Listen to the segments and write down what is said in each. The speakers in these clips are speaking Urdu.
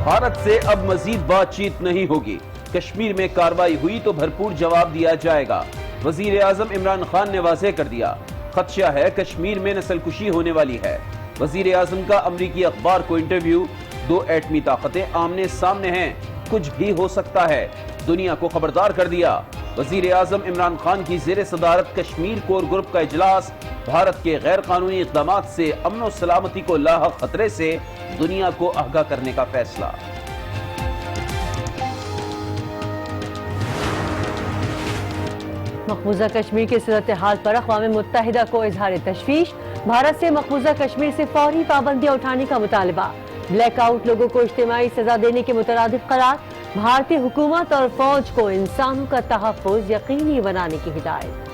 بھارت سے اب مزید بات چیت نہیں ہوگی، کشمیر میں کارروائی ہوئی تو بھرپور جواب دیا جائے گا، وزیر اعظم عمران خان نے واضح کر دیا۔ خدشہ ہے کشمیر میں نسل کشی ہونے والی ہے۔ وزیر اعظم کا امریکی اخبار کو انٹرویو۔ دو ایٹمی طاقتیں آمنے سامنے ہیں، کچھ بھی ہو سکتا ہے، دنیا کو خبردار کر دیا۔ وزیر اعظم عمران خان کی زیر صدارت کشمیر کور گروپ کا اجلاس۔ بھارت کے غیر قانونی اقدامات سے امن و سلامتی کو لاحق خطرے سے دنیا کو آگاہ کرنے کا فیصلہ۔ مقبوضہ کشمیر کی صورتحال پر اقوام متحدہ کو اظہار تشویش۔ بھارت سے مقبوضہ کشمیر سے فوری پابندیاں اٹھانے کا مطالبہ۔ بلیک آؤٹ لوگوں کو اجتماعی سزا دینے کے مترادف قرار۔ بھارتی حکومت اور فوج کو انسانوں کا تحفظ یقینی بنانے کی ہدایت۔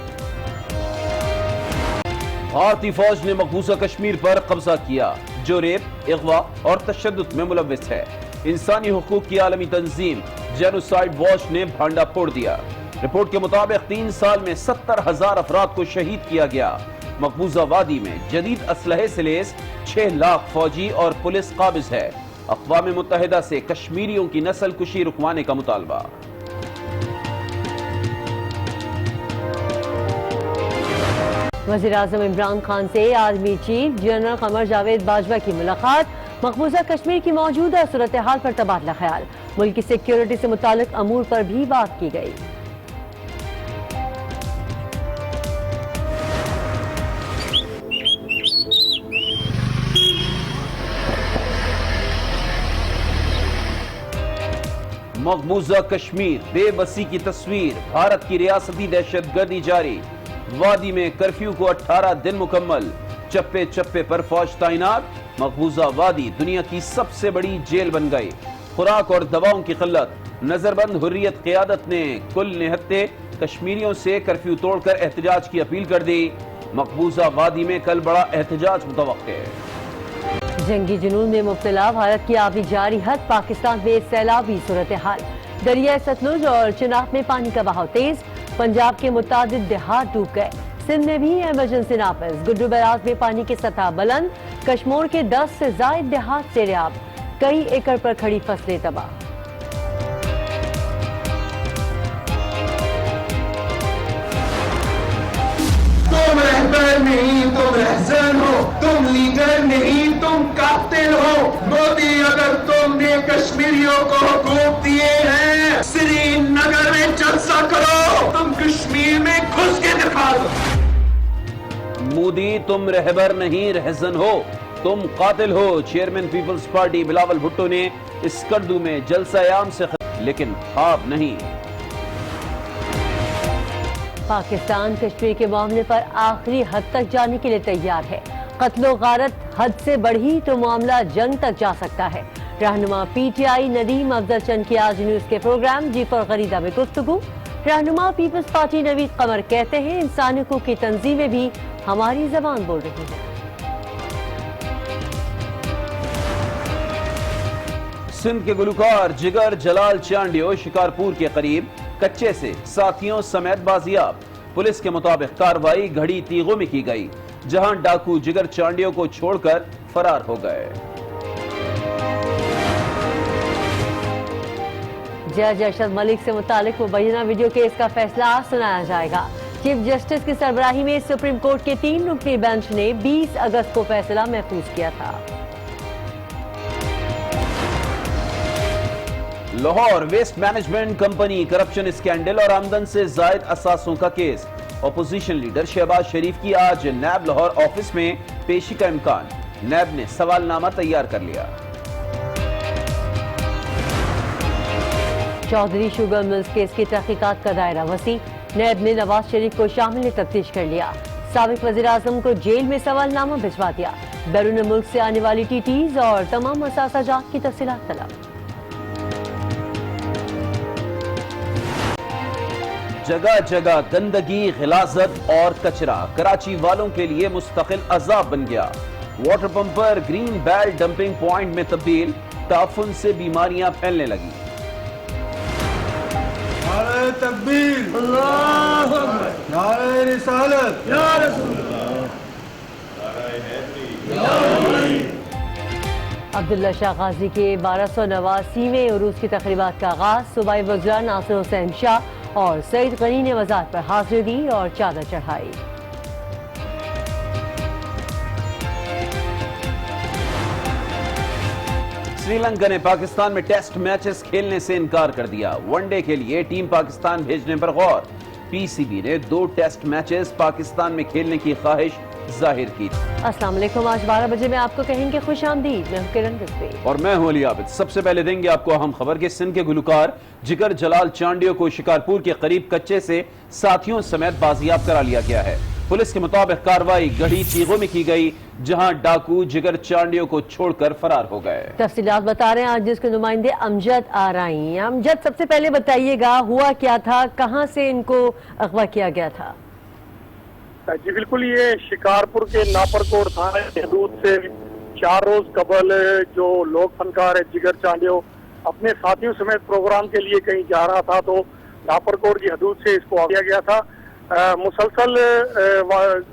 بھارتی فوج نے مقبوضہ کشمیر پر قبضہ کیا، جو ریپ، اغوا اور تشدد میں ملوث ہے۔ انسانی حقوق کی عالمی تنظیم جینوسائیڈ واچ نے بھانڈا پھوڑ دیا۔ رپورٹ کے مطابق 3 سال میں 70,000 افراد کو شہید کیا گیا۔ مقبوضہ وادی میں جدید اسلحے سے لیس 6 لاکھ فوجی اور پولیس قابض ہے۔ اقوام متحدہ سے کشمیریوں کی نسل کشی رکوانے کا مطالبہ۔ وزیر اعظم عمران خان سے army chief general Qamar Javed Bajwa کی ملاقات۔ مقبوضہ کشمیر کی موجودہ صورتحال پر تبادلہ خیال۔ ملک کی سیکیورٹی سے متعلق امور پر بھی بات کی گئی۔ مقبوضہ کشمیر، بے بسی کی تصویر، بھارت کی ریاستی دہشت گردی جاری۔ وادی میں کرفیو کو 18 دن مکمل، چپے چپے پر فوج تعینات۔ مقبوضہ وادی دنیا کی سب سے بڑی جیل بن گئی۔ خوراک اور دواؤں کی قلت۔ نظر بند حریت قیادت نے کل نہتے کشمیریوں سے کرفیو توڑ کر احتجاج کی اپیل کر دی۔ مقبوضہ وادی میں کل بڑا احتجاج متوقع ہے۔ جنگی جنون میں مبتلا بھارت کی آبی جاری حد۔ پاکستان میں سیلابی صورتحال۔ دریائے ستلج اور چناب میں پانی کا بہاؤ تیز۔ پنجاب کے متعدد دیہات ڈوب گئے۔ سندھ میں بھی ایمرجنسی نافذ۔ گڈو بیراج میں پانی کی سطح بلند۔ کشمور کے 10 سے زائد دیہات سیلاب۔ کئی ایکڑ پر کھڑی فصلیں تباہ۔ تم رہبر نہیں، تم رہزن ہو، تم لیڈر نہیں، تم قاتل ہو۔ مودی، اگر تم نے کشمیریوں کو حقوق دیے ہیں، سری نگر میں جلسہ کرو، تم کشمیر میں گھس کے دکھا دو۔ مودی، تم رہبر نہیں رہزن ہو، تم قاتل ہو۔ Chairman Peoples Party Bilawal Bhutto نے اسکردو میں جلسہ عام سے لیکن خواب نہیں۔ پاکستان کشمیر کے معاملے پر آخری حد تک جانے کے لیے تیار ہے۔ قتل و غارت حد سے بڑھی تو معاملہ جنگ تک جا سکتا ہے۔ رہنما پی ٹی آئی ندیم افضل چند کی آج نیوز کے پروگرام جی فار غریدہ میں گفتگو۔ رہنما پیپلز پارٹی نوید قمر کہتے ہیں انسانی حقوق کی تنظیمیں بھی ہماری زبان بول رہی ہیں۔ سندھ کے گلوکار جگر جلال چانڈیو شکارپور کے قریب کچے سے ساتھیوں سمیت بازیاب۔ پولیس کے مطابق کارروائی گھڑی تیغوں میں کی گئی، جہاں ڈاکو جگر چانڈیو کو چھوڑ کر فرار ہو گئے۔ جج ارشد ملک سے متعلق مبینہ ویڈیو کیس کا فیصلہ آج سنایا جائے گا۔ چیف جسٹس کی سربراہی میں سپریم کورٹ کے 3 رکنی بینچ نے 20 اگست کو فیصلہ محفوظ کیا تھا۔ Lahore waste management company corruption scandal اور آمدن سے زائد اثاثوں کا کیس۔ اپوزیشن لیڈر شہباز شریف کی آج نیب لاہور آفس میں پیشی کا امکان۔ نیب نے سوال نامہ تیار کر لیا۔ چودھری شوگر ملز کیس کی تحقیقات کا دائرہ وسیع۔ نیب نے نواز شریف کو شامل تفتیش کر لیا۔ سابق وزیر اعظم کو جیل میں سوال نامہ بھجوا دیا۔ بیرون ملک سے آنے والی ٹی ٹیز اور تمام اثاثہ جات کی تفصیلات طلب۔ جگہ جگہ گندگی، غلاظت اور کچرا کراچی والوں کے لیے مستقل عذاب بن گیا۔ واٹر پمپ پر گرین بیلٹ ڈمپنگ پوائنٹ میں تبدیل، تعفن سے بیماریاں پھیلنے لگی۔ نعرہ تکبیر، اللہ اکبر، نعرہ رسالت، یا رسول اللہ، نعرہ حیدری، یا علی۔ عبداللہ شاہ غازی کے 1289ویں عروس کی تقریبات کا آغاز صوبائی وزراء ناصر حسین شاہ اور سعید غنی نے مزار پر حاضری دی اور چادر چڑھائی۔ سری لنکا نے پاکستان میں ٹیسٹ میچز کھیلنے سے انکار کر دیا۔ ون ڈے کے لیے ٹیم پاکستان بھیجنے پر غور۔ پی سی بی نے 2 ٹیسٹ میچز پاکستان میں کھیلنے کی خواہش ظاہر کی۔ السلام علیکم، آج 12 بجے میں آپ کو کہیں گے خوش آمدید، میں ہوں کرن رضوی اور میں ہوں علی عابد۔ سب سے پہلے دیں گے آپ کو اہم خبر کہ سندھ کے گلوکار جگر جلال چانڈیو کو شکارپور کے قریب کچے سے ساتھیوں سمیت بازیاب کرا لیا گیا ہے۔ پولیس کے مطابق کارروائی گڑھی تیغوں میں کی گئی، جہاں ڈاکو جگر چانڈیو کو چھوڑ کر فرار ہو گئے۔ تفصیلات بتا رہے ہیں آج جس کے نمائندے امجد آ رہی ہیں۔ امجد، سب سے پہلے بتائیے گا ہوا کیا تھا، کہاں سے ان کو اغوا کیا گیا تھا؟ جی بالکل، یہ شکارپور کے ناپرکوٹ تھانے کی حدود سے 4 روز قبل جو لوک فنکار ہے جگر چانڈیو اپنے ساتھیوں سمیت پروگرام کے لیے کہیں جا رہا تھا، تو ناپرکوٹ کی حدود سے اس کو کیا گیا تھا۔ مسلسل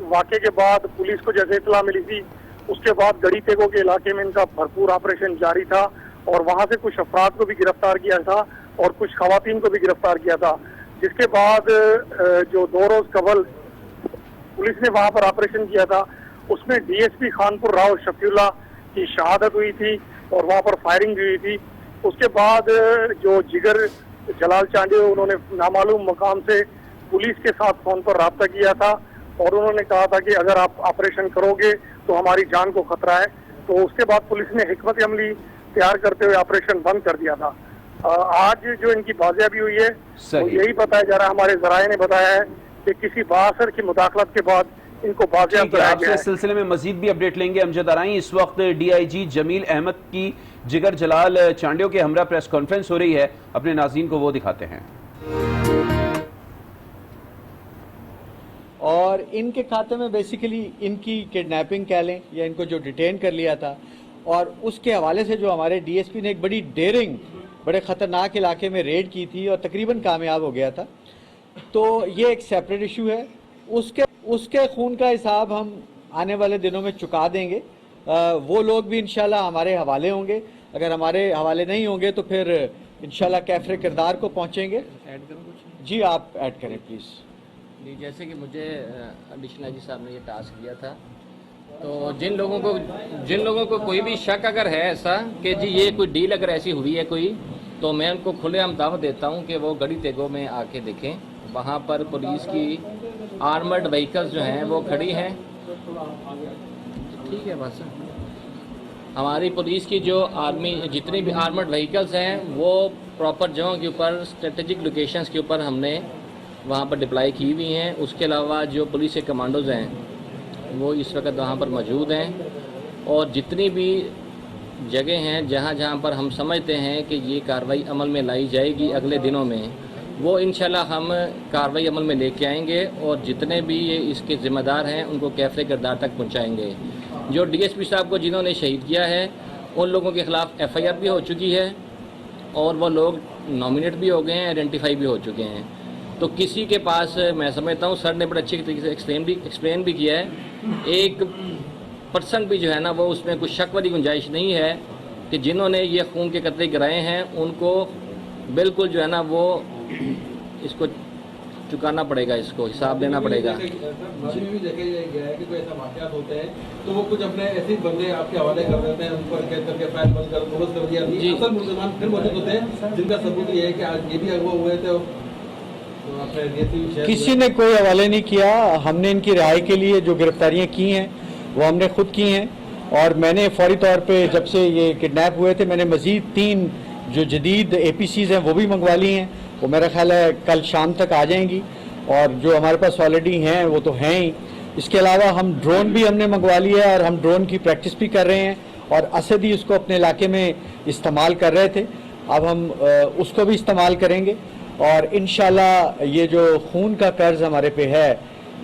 واقعے کے بعد پولیس کو جیسے اطلاع ملی تھی، اس کے بعد گڑھی تیگو کے علاقے میں ان کا بھرپور آپریشن جاری تھا اور وہاں سے کچھ افراد کو بھی گرفتار کیا تھا اور کچھ خواتین کو بھی گرفتار کیا تھا، جس کے بعد جو 2 روز قبل پولیس نے وہاں پر آپریشن کیا تھا، اس میں D S P Khanpur Rao Shafi Ullah کی شہادت ہوئی تھی اور وہاں پر فائرنگ بھی ہوئی تھی۔ اس کے بعد جو جگر جلال چانڈیو انہوں نے نامعلوم مقام سے پولیس کے ساتھ فون پر رابطہ کیا تھا اور انہوں نے کہا تھا کہ اگر آپ آپریشن کرو گے تو ہماری جان کو خطرہ ہے، تو اس کے بعد پولیس نے حکمت عملی تیار کرتے ہوئے آپریشن بند کر دیا تھا۔ آج جو ان کی بازیابی ہوئی ہے وہ یہی بتایا جا رہا ہے، ہمارے ذرائع نے بتایا ہے کہ کسی بااثر کی مداخلت کے بعد ان کو بازیاب کرایا گیا ہے۔ اس سلسلے میں مزید بھی اپڈیٹ لیں گے۔ امجد آرائیں، اس وقت ڈی آئی جی جمیل احمد کی جگر جلال چانڈیو کے ہمراہ پریس کانفرنس ہو رہی ہے، اپنے ناظرین کو وہ دکھاتے ہیں۔ اور ان کے کھاتے میں بیسیکلی ان کی کڈنیپنگ کہہ لیں یا ان کو جو ڈیٹین کر لیا تھا، اور اس کے حوالے سے جو ہمارے ڈی ایس پی نے ایک بڑی ڈیرنگ بڑے خطرناک علاقے میں ریڈ کی تھی اور تقریباً کامیاب ہو گیا تھا، تو یہ ایک سیپریٹ ایشو ہے۔ اس کے خون کا حساب ہم آنے والے دنوں میں چکا دیں گے۔ وہ لوگ بھی انشاءاللہ ہمارے حوالے ہوں گے، اگر ہمارے حوالے نہیں ہوں گے تو پھر انشاءاللہ کیفر کردار کو پہنچیں گے۔ ایڈ کروں کچھ؟ جی آپ ایڈ کریں پلیز۔ جی، جیسے کہ مجھے ایڈیشنل جی صاحب نے یہ ٹاسک دیا تھا، تو جن لوگوں کو کوئی بھی شک اگر ہے ایسا کہ جی یہ کوئی ڈیل اگر ایسی ہوئی ہے کوئی، تو میں ان کو کھلے عام دعوت دیتا ہوں کہ وہ گڑھی تیگو میں آ کے دیکھیں، وہاں پر پولیس کی آرمرڈ وہیکلز جو ہیں وہ کھڑی ہیں۔ ٹھیک ہے، بس ہماری پولیس کی جو جتنی بھی آرمرڈ وہیکلز ہیں وہ پراپر جگہوں کے اوپر اسٹریٹجک لوکیشنز کے اوپر ہم نے وہاں پر ڈپلائی کی ہوئی ہیں۔ اس کے علاوہ جو پولیس کے کمانڈوز ہیں وہ اس وقت وہاں پر موجود ہیں، اور جتنی بھی جگہ ہیں جہاں پر ہم سمجھتے ہیں کہ یہ کارروائی عمل میں لائی جائے گی اگلے دنوں میں، وہ انشاءاللہ ہم کارروائی عمل میں لے کے آئیں گے اور جتنے بھی یہ اس کے ذمہ دار ہیں ان کو کیفر کردار تک پہنچائیں گے۔ جو ڈی ایس پی صاحب کو جنہوں نے شہید کیا ہے ان لوگوں کے خلاف ایف آئی آر بھی ہو چکی ہے اور وہ لوگ نامینیٹ بھی ہو گئے ہیں، آئیڈینٹیفائی بھی ہو چکے ہیں۔ تو کسی کے پاس میں سمجھتا ہوں سر نے بڑے اچھے طریقے سے ایکسپلین بھی کیا ہے، ایک پرسن بھی جو ہے نا وہ اس میں کچھ شک والی گنجائش نہیں ہے کہ جنہوں نے یہ خون کے قطرے گرائے ہیں ان کو بالکل جو ہے نا وہ اس کو چکانا پڑے گا، اس کو حساب دینا پڑے گا۔ بھی دیکھا گیا ہے کہ کوئی ایسا واقعات ہوتے ہیں تو وہ کچھ اپنے ایسے بندے آپ کے حوالے کر دیتے ہیں، ان پر قید کر کے فائل بند کر دیا۔ اصل مسلمان پھر موجود ہوتے ہیں جن کا ثبوت یہ ہے کہ آج یہ بھی اغوا ہوئے تھے۔ کسی نے کوئی حوالے نہیں کیا، ہم نے ان کی رہائی کے لیے جو گرفتاریاں کی ہیں وہ ہم نے خود کی ہیں، اور میں نے فوری طور پہ جب سے یہ کڈنیپ ہوئے تھے میں نے مزید 3 جو جدید اے پی سیز ہیں وہ بھی منگوا لی ہیں، وہ میرا خیال ہے کل شام تک آ جائیں گی، اور جو ہمارے پاس آلریڈی ہیں وہ تو ہیں ہی۔ اس کے علاوہ ہم ڈرون بھی ہم نے منگوا لیا ہے اور ہم ڈرون کی پریکٹس بھی کر رہے ہیں، اور اسد ہی اس کو اپنے علاقے میں استعمال کر رہے تھے، اب ہم اس کو بھی استعمال کریں گے، اور انشاءاللہ یہ جو خون کا قرض ہمارے پہ ہے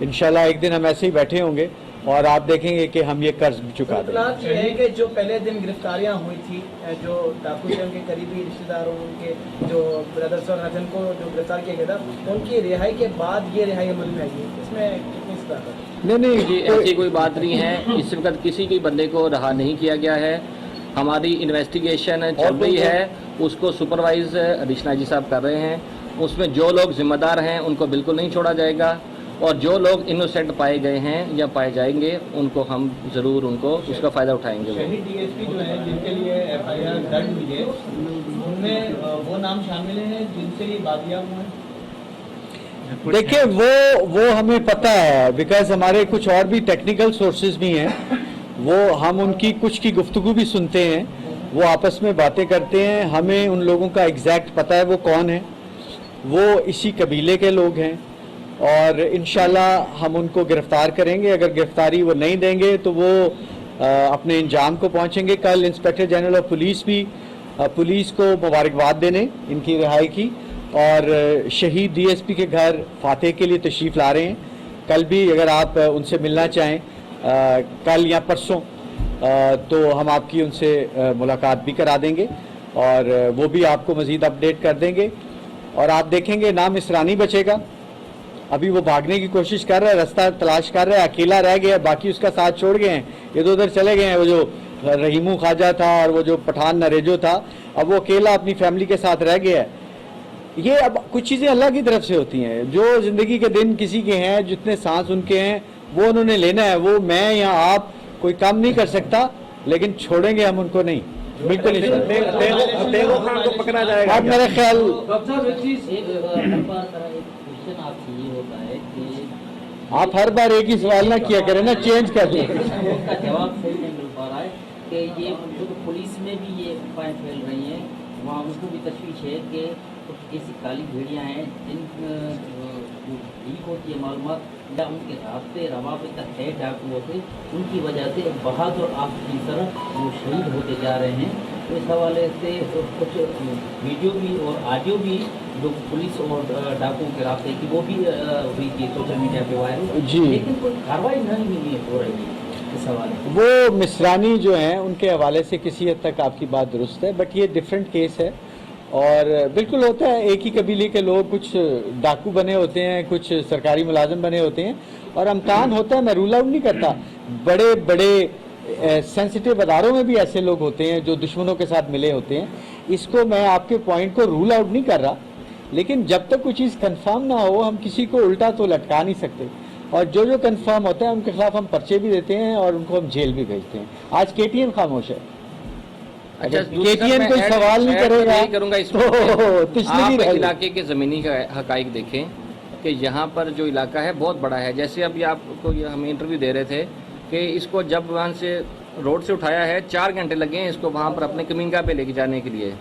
انشاءاللہ ایک دن ہم ایسے ہی بیٹھے ہوں گے اور آپ دیکھیں گے کہ ہم یہ قرض بھی چکا دیں گے۔ یہ ہے کہ جو پہلے دن گرفتاریاں ہوئی تھی، جو ڈاکو سے ان کے قریبی رشتہ داروں ان کے جو بردرس اور نجن کو جو گرفتار کیا گیا تھا، ان کی رہائی کے بعد یہ رہائی عمل میں آئی ہے، اس میں کتنی صداقت؟ نہیں جی، ایسی کوئی بات نہیں ہے، اس وقت کسی بھی بندے کو رہا نہیں کیا گیا ہے۔ ہماری انویسٹیگیشن چل رہی ہے، اس کو سپروائز ایڈیشنل آئی جی صاحب کر رہے ہیں. اس میں جو لوگ ذمہ دار ہیں ان کو بالکل نہیں چھوڑا جائے گا، اور جو لوگ انوسینٹ پائے گئے ہیں یا پائے جائیں گے ان کو ہم ضرور ان کو اس کا فائدہ اٹھائیں گے. شہید ڈی ایس پی جو ہیں جن کے لیے ایف آئی آر درج ہوئی ہے ان میں وہ نام شامل ہیں جن سے یہ بادیاب ہوئے ہیں؟ دیکھیں وہ ہمیں پتہ ہے، بیکاز ہمارے کچھ اور بھی ٹیکنیکل سورسز بھی ہیں، وہ ہم ان کی کچھ کی گفتگو بھی سنتے ہیں، وہ آپس میں باتیں کرتے ہیں. ہمیں ان لوگوں کا ایگزیکٹ پتہ ہے وہ کون ہیں، وہ اسی قبیلے کے لوگ ہیں، اور انشاءاللہ ہم ان کو گرفتار کریں گے. اگر گرفتاری وہ نہیں دیں گے تو وہ اپنے انجام کو پہنچیں گے. کل انسپیکٹر جنرل آف پولیس بھی پولیس کو مبارکباد دینے ان کی رہائی کی، اور شہید ڈی ایس پی کے گھر فاتح کے لیے تشریف لا رہے ہیں. کل بھی اگر آپ ان سے ملنا چاہیں کل یا پرسوں تو ہم آپ کی ان سے ملاقات بھی کرا دیں گے، اور وہ بھی آپ کو مزید اپڈیٹ کر دیں گے. اور آپ دیکھیں گے نام اسرانی بچے گا. ابھی وہ بھاگنے کی کوشش کر رہا ہے، رستہ تلاش کر رہا ہے، اکیلا رہ گیا ہے، باقی اس کا ساتھ چھوڑ گئے ہیں، ادھر ادھر چلے گئے ہیں. وہ جو رحیمو خواجہ تھا اور وہ جو پٹھان نریجو تھا، اب وہ اکیلا اپنی فیملی کے ساتھ رہ گیا ہے. یہ اب کچھ چیزیں اللہ کی طرف سے ہوتی ہیں. جو زندگی کے دن کسی کے ہیں، جتنے سانس ان کے ہیں، وہ انہوں نے لینا ہے. وہ میں یا آپ کوئی کام نہیں کر سکتا، لیکن چھوڑیں گے ہم ان کو نہیں، بالکل خان کو پکڑا جائے گا. اب میرا خیال آپ ہر بار ایک ہی سوال نہ کیا کریں نا، چینج کر دیں. کا جواب صحیح نہیں مل پا رہا ہے کہ یہ پولیس میں بھی یہ افواہیں پھیل رہی ہیں، وہاں ان کو بھی تشویش ہے کہ کچھ ایسی کالی بھیڑیاں ہیں جن لیک ہوتی ہے معلومات یا ان کے رابطے روابط ہے ڈاکوؤں سے، ان کی وجہ سے بہادر آپ کی طرح وہ شہید ہوتے جا رہے ہیں. تو اس حوالے سے کچھ ویڈیو بھی اور آڈیو بھی جو پولیس اور ڈاکوؤں کے رابطے کی وہ بھی ہوئی تھی سوشل میڈیا پہ وائرل، جی، لیکن کوئی کارروائی نہیں ہو رہی ہے اس حوالے. وہ مصرانی جو ہیں ان کے حوالے سے کسی حد تک آپ کی بات درست ہے، بٹ یہ ڈیفرنٹ کیس ہے. اور بالکل ہوتا ہے، ایک ہی قبیلے کے لوگ کچھ ڈاکو بنے ہوتے ہیں، کچھ سرکاری ملازم بنے ہوتے ہیں، اور امکان ہوتا ہے، میں رول آؤٹ نہیں کرتا، بڑے بڑے سینسٹیو اداروں میں بھی ایسے لوگ ہوتے ہیں جو دشمنوں کے ساتھ ملے ہوتے ہیں. اس کو میں آپ کے پوائنٹ کو رول آؤٹ نہیں کر رہا، لیکن جب تک کوئی چیز کنفرم نہ ہو ہم کسی کو الٹا تو لٹکا نہیں سکتے. اور جو کنفرم ہوتا ہے ان کے خلاف ہم پرچے بھی دیتے ہیں اور ان کو ہم جیل بھی بھیجتے ہیں. آج کے ٹی ایم خاموش ہے. اچھا، کے ٹی ایم کوئی سوال نہیں کرے گا کروں گا اس تو آپ علاقے کے زمینی حقائق دیکھیں کہ یہاں پر جو علاقہ ہے بہت بڑا ہے. جیسے ابھی آپ کو ہم انٹرویو دے رہے تھے کہ اس کو جب وہاں سے روڈ سے اٹھایا ہے 4 گھنٹے لگے ہیں اس کو وہاں پر اپنے کمینگاہ پہ لے کے جانے کے لیے.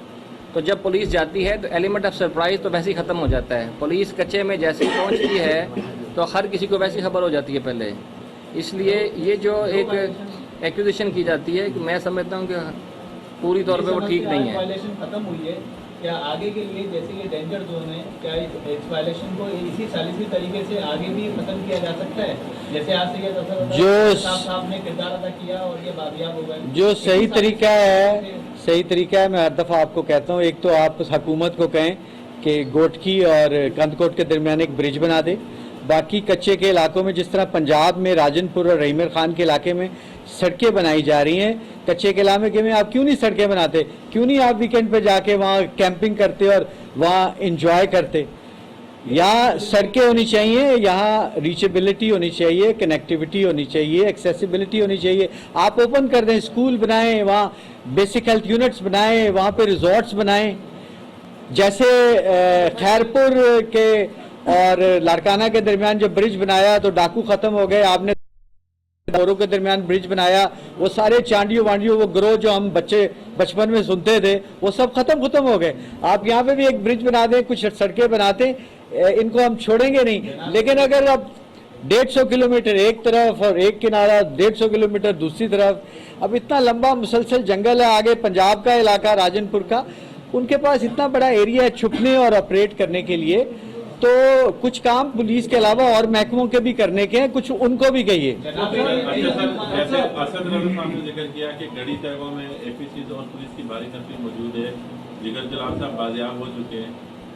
تو جب پولیس جاتی ہے تو ایلیمنٹ آف سرپرائز تو ویسے ہی ختم ہو جاتا ہے. پولیس کچے میں جیسے ہی پہنچتی ہے تو ہر کسی کو ویسی خبر ہو جاتی ہے پہلے. اس لیے یہ جو ایک ایکوزیشن کی جاتی ہے کہ میں سمجھتا ہوں کہ پوری طور پہ وہ ٹھیک نہیں ہے. وائلیشن ختم ہوئی ہے کیا آگے کے لیے؟ جیسے یہ ڈینجر زون ہے، کیا اس وائلیشن کو اسی سالسی طریقے سے آگے بھی ختم کیا جا سکتا ہے؟ جیسے آج سے یہ صاحب نے کردار ادا کیا اور یہ بادیاب ہو گئے. جو صحیح طریقہ ہے میں ہر دفعہ آپ کو کہتا ہوں، ایک تو آپ حکومت کو کہیں کہ گوٹکی اور کندکوٹ کے درمیان ایک برج بنا دے. باقی کچے کے علاقوں میں جس طرح پنجاب میں راجن پور اور رحیم خان کے علاقے میں سڑکیں بنائی جا رہی ہیں، کچے کے علاقے میں آپ کیوں نہیں سڑکیں بناتے؟ کیوں نہیں آپ ویکینڈ پہ جا کے وہاں کیمپنگ کرتے اور وہاں انجوائے کرتے؟ یہاں سڑکیں ہونی چاہیے، یہاں ریچیبلٹی ہونی چاہیے، کنیکٹیوٹی ہونی چاہیے، ایکسیسیبلٹی ہونی چاہیے. آپ اوپن کر دیں، اسکول بنائیں، وہاں بیسک ہیلتھ یونٹس بنائیں، وہاں پہ ریزورٹس بنائیں. جیسے خیرپور کے اور لاڑکانہ کے درمیان جب برج بنایا تو ڈاکو ختم ہو گئے. آپ نے دوروں کے درمیان برج بنایا، وہ سارے چانڈیوں وانڈیوں وہ گروہ جو ہم بچپن میں سنتے تھے وہ سب ختم ہو گئے. آپ یہاں پہ بھی ایک برج بنا دیں، کچھ سڑکیں بناتے، ان کو ہم چھوڑیں گے نہیں. لیکن اگر اب 150 کلومیٹر ایک طرف اور ایک کنارہ 150 کلومیٹر دوسری طرف، اب اتنا لمبا مسلسل جنگل ہے. آگے پنجاب کا علاقہ راجن پور کا، ان کے پاس اتنا بڑا ایریا ہے چھپنے اور آپریٹ کرنے کے لیے. تو کچھ کام پولیس کے علاوہ اور محکموں کے بھی کرنے کے ہیں، کچھ ان کو بھی کہیے. جیسے اسد رضا صاحب نے ذکر کیا کہ گڑھی طیبہ میں اے پی سی اور پولیس کی بھاری تنظیم موجود ہے، جگر جلال صاحب بازیاب ہو چکے ہیں،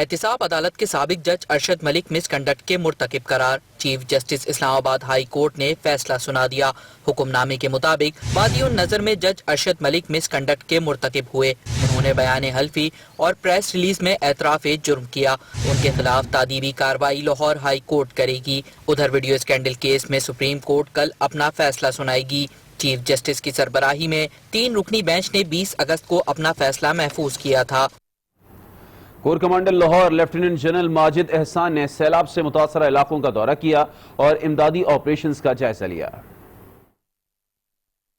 احتساب عدالت کے سابق جج ارشد ملک مس کنڈکٹ کے مرتکب قرار، چیف جسٹس اسلام آباد ہائی کورٹ نے فیصلہ سنا دیا۔ حکم نامے کے مطابق بادی النظر میں جج ارشد ملک مس کنڈکٹ کے مرتکب ہوئے۔ انہوں نے بیان حلفی اور پریس ریلیز میں اعتراف جرم کیا۔ ان کے خلاف تادیبی کارروائی لاہور ہائی کورٹ کرے گی۔ ادھر ویڈیو اسکینڈل کیس میں سپریم کورٹ کل اپنا فیصلہ سنائے گی۔ چیف جسٹس کی سربراہی میں 3 رکنی بینچ نے 20 اگست کو اپنا فیصلہ محفوظ کیا تھا۔ Corps commander Lahore lieutenant general Majid Ehsan نے سیلاب سے متاثرہ علاقوں کا دورہ کیا اور امدادی آپریشنز کا جائزہ لیا۔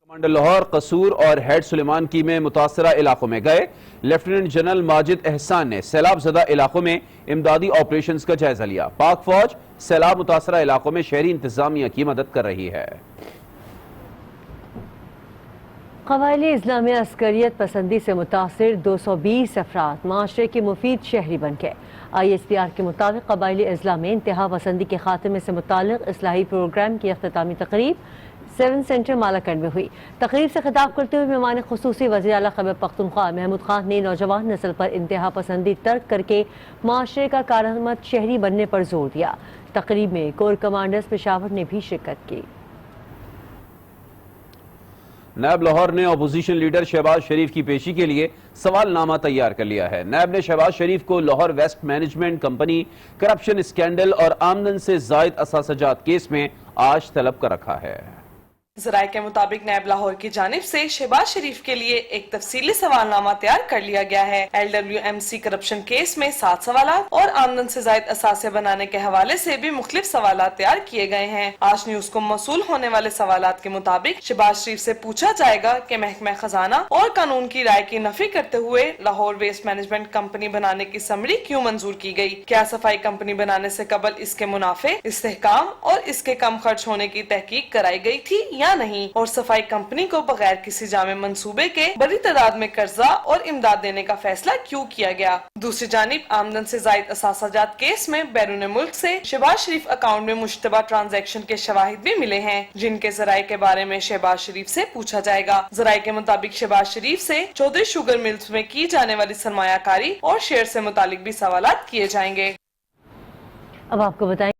کمانڈر لاہور، قصور اور ہیڈ سلیمان کی میں متاثرہ علاقوں میں گئے۔ لیفٹیننٹ جنرل ماجد احسان نے سیلاب زدہ علاقوں میں امدادی آپریشنز کا جائزہ لیا۔ پاک فوج سیلاب متاثرہ علاقوں میں شہری انتظامیہ کی مدد کر رہی ہے۔ قبائلی اسلامی عسکریت پسندی سے متاثر 220 افراد معاشرے کے مفید شہری بن گئے۔ ISPR کے مطابق قبائلی اضلاع میں انتہا پسندی کے خاتمے سے متعلق اصلاحی پروگرام کی اختتامی تقریب 7 سینٹر مالاکنڈ میں ہوئی۔ تقریب سے خطاب کرتے ہوئے مہمان خصوصی وزیر اعلیٰ خیبر پختونخوا محمود خان نے نوجوان نسل پر انتہا پسندی ترک کر کے معاشرے کا کارآمد شہری بننے پر زور دیا۔ تقریب میں کور کمانڈرز پشاور نے بھی شرکت کی۔ نیب لاہور نے اپوزیشن لیڈر شہباز شریف کی پیشی کے لیے سوال نامہ تیار کر لیا ہے۔ نیب نے شہباز شریف کو Lahore waste management company corruption scandal اور آمدن سے زائد اثاثہ جات کیس میں آج طلب کر رکھا ہے۔ ذرائع کے مطابق نیب لاہور کی جانب سے شہباز شریف کے لیے ایک تفصیلی سوال نامہ تیار کر لیا گیا ہے۔ LWMC کرپشن کیس میں 7 سوالات اور آمدن سے زائد اثاثے بنانے کے حوالے سے بھی مختلف سوالات تیار کیے گئے ہیں۔ آج نیوز کو موصول ہونے والے سوالات کے مطابق شہباز شریف سے پوچھا جائے گا کہ محکمہ خزانہ اور قانون کی رائے کی نفی کرتے ہوئے لاہور ویسٹ مینجمنٹ کمپنی بنانے کی سمری کیوں منظور کی گئی؟ کیا صفائی کمپنی بنانے سے قبل اس کے منافع، استحکام اور اس کے کم خرچ ہونے کی تحقیق کرائی گئی تھی یا نہیں؟ اور صفائی کمپنی کو بغیر کسی جامع منصوبے کے بڑی تعداد میں قرضہ اور امداد دینے کا فیصلہ کیوں کیا گیا؟ دوسری جانب آمدن سے زائد اثاثہ جات کیس میں بیرون ملک سے شہباز شریف اکاؤنٹ میں مشتبہ ٹرانزیکشن کے شواہد بھی ملے ہیں، جن کے ذرائع کے بارے میں شہباز شریف سے پوچھا جائے گا۔ ذرائع کے مطابق شہباز شریف سے چودھری شوگر ملز میں کی جانے والی سرمایہ کاری اور شیئر سے متعلق بھی سوالات کیے جائیں گے۔ اب آپ کو بتائیں